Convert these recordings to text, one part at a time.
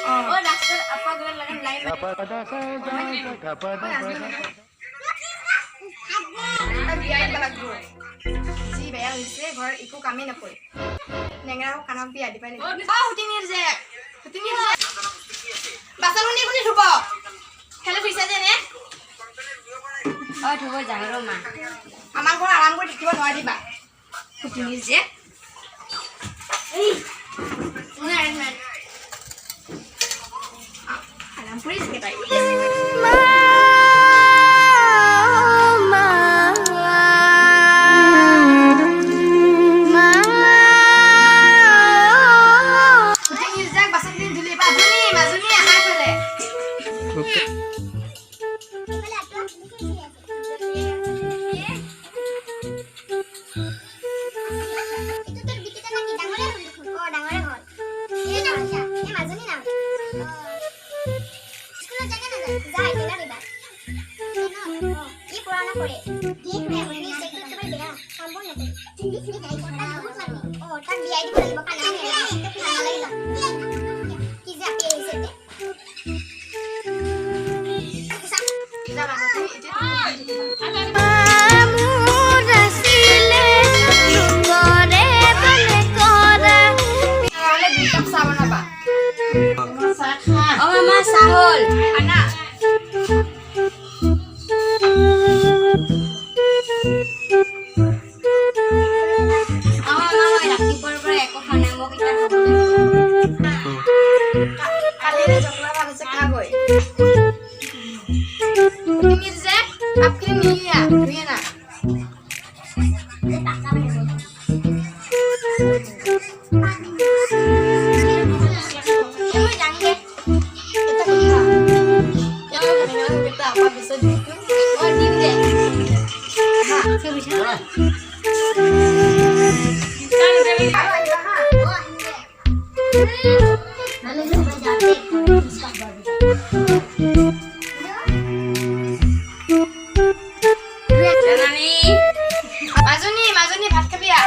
Oh, dasar apa gelar-gelar lain? Biaya balagu. Si bayar listrik, घर eco कामे न पड़े. नेंगरा को खाना भी आदि पाने. Oh, hutingir je. Basal huni dhubo. Hello bisa je ne? Oh, dhubo jangan roma. Amar ko aram ko dikhibo noari ba. Hutingir je. Ei. Nah. Aram puri sekitar. Oh, Mama sahul, anak. Mama laki por eko khana mo kita khabo. Kali re chokla bhalo se khagoi. Mirza, आपकी नहीं है, नहीं है ना? Mazuni भात खाबी आ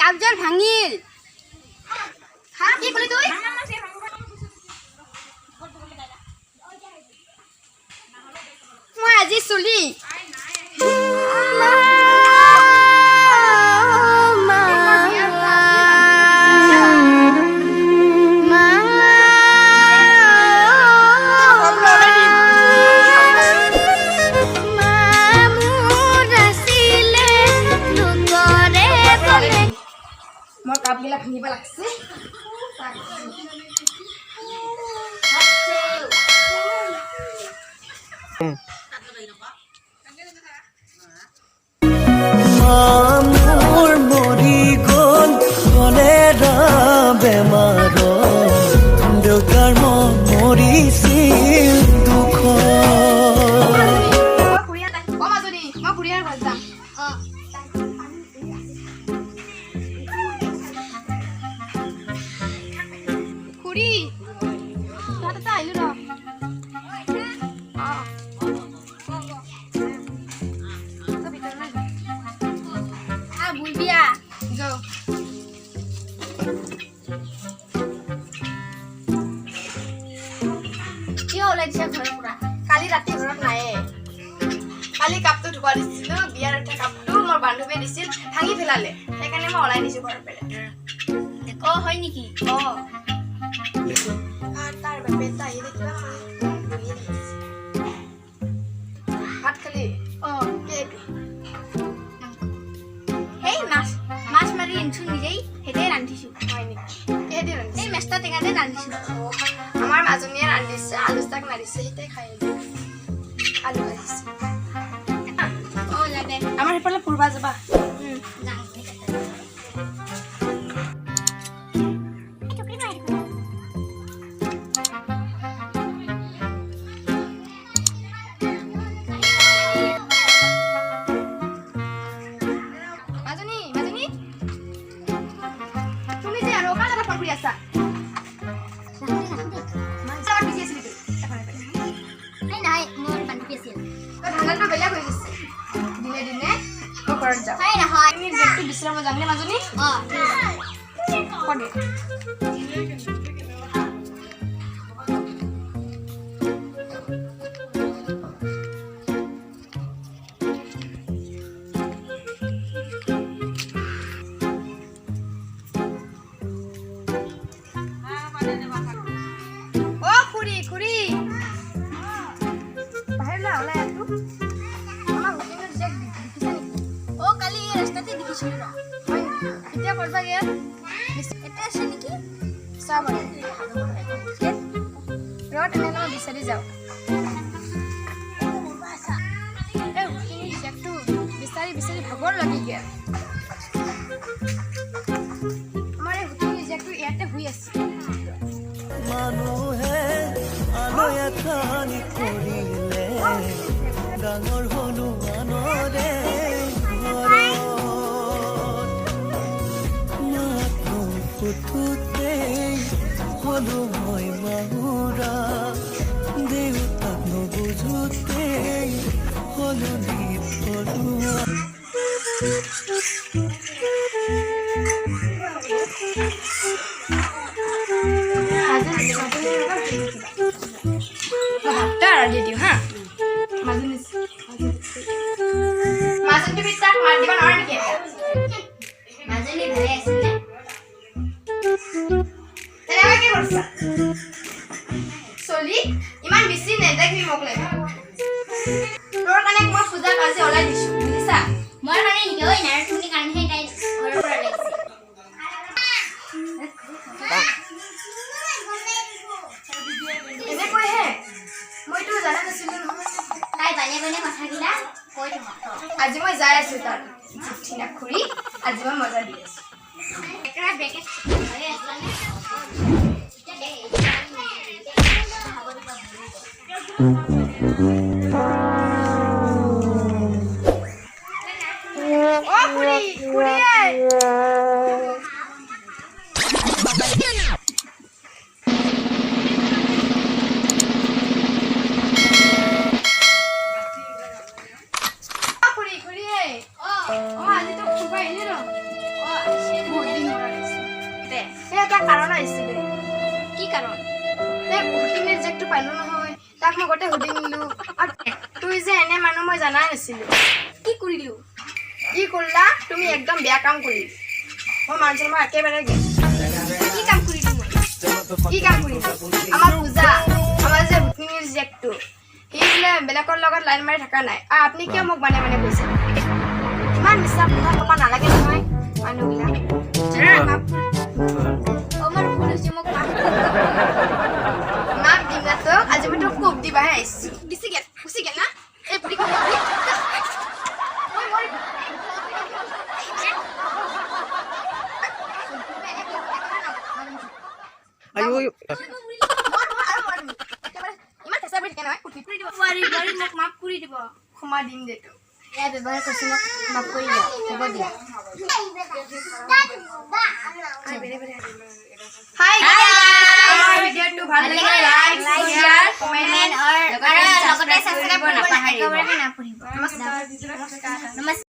কাগজৰ ভাঙিল হা কি কলি তুই মই আজি চুলি মই কাপগিলা ভাঙিব লাগছে মোৰ মৰি গ'ল কলেৰা বেমাৰ দেউতাৰ মৰিছিল দুখ কালি ৰাতি ঘৰত নায়ে কালি কাপটো ধুবা দিছিলো বিয়াৰ এটা কাপটো মোৰ বান্ধৱীয়ে দিছিল ভাঙি ফেলালে সেইকাৰণে মই ওলাই নিছো ঘৰৰ পৰা অ হয় নেকি অ তাৰ বাপে তাই দেখিবা ভাত খালি অ হেই মাছ মাৰি ইনছু নিজেই হেতেই ৰান্ধিছো হয় নেকি কেহেদি ৰান্ধিছো এই মেষ্টা টেঙাতে ৰান্ধিছো আমাৰ মাজনীয়ে ৰান্ধিছে আলু শাক মাৰিছে হেতে খাই আলু ভাজিছে সেইফালে ফুৰবা যাবা মাজনী মাজনী তুমি যে আৰু কাৰ লগত ফোন কৰি আছা যাবা বিজি আছিলি তুই ঠাণ্ডাটো বেলেগ হৈ গৈছে দিনে দিনে মই ঘৰত যাওঁ তুমি জেগটো বিচৰাব যামনে মাজনী দে এতিয়া কৰবা গেল এটা আছে নেকি চাব ৰট এনে মই বিচাৰি যাওঁ জেগটো বিচাৰি বিচাৰি ভাগৰ লাগি গেল আমাৰ এই হুটিনি জেগটো ইয়াতে শুই আছে মানুহে আলয়াথানি কৰিলে ডাঙৰ হলো আনৰে হলো মই মাহুৰা দেউতাক নুবুঝোতে হলো নিথৰুৱা দি দিওঁ হা মাজনী তুমি তাক মাৰ দিবা নোৱাৰা নেকি মাজনী ভালে আছিলে কি কৰিছা চলি ইমান বেছি নেদেখিবি মোক লাগে তোৰ কাৰণে মই পূজা কাজি ওলাই দিছো বুজিছা মই মানে নিগৈ নাই তুমি কাৰণে তাই ঘৰৰ পৰা লাগিছে এনেকৈ হে মইতো জানা নাছিলো নহয় তাই বানে বানে কথাগিলা কৈ থাক আজি মই যাই আছো তাৰ ঠিনা খুৰী আজি মই মজা দি আছো একৰা বেকেট ভালে আছানে ও খুৰী খুৰী কাৰণ আহিছিলে কি কাৰণ হুটিঙৰ জেগটো পালো নহয় তাক মই গোটেই সুধি নিলো আৰু তুই যে এনে মানুহ মই জানাই নাছিলো কি কৰিলো কি কৰিলা তুমি একদম বেয়া কাম কৰিলি মই মানুহজন মই একেবাৰে কি কাম কৰিলো মই কি কাম কৰিলো আমাৰ পূজা আমাৰ যে হুটিঙৰ জেগটো সি বোলে বেলেগৰ লগত লাইন মাৰি থকা নাই আপুনি কিয় মোক মানে মানে কৈছে ইমান মিছা কথা ক'ব নালাগে নহয় মানুহবিলাক মাক দিম না তো আজি মই তোক খুব দিবাহে আহিছো গুচি গেল না এই পুৰি ক্ষমা দিম দে তো ইয়াৰ ব্যৱহাৰ কৰিছে মোক মাফ কৰি দিয়া হ'ব দিয়া হাই আমাৰ ভিডিঅ'টো ভাল লাগিলে লাইক শেয়াৰ কমেন্ট আৰু লগতে সাবস্ক্ৰাইব কৰিব নাপাহৰিব নমস্কাৰ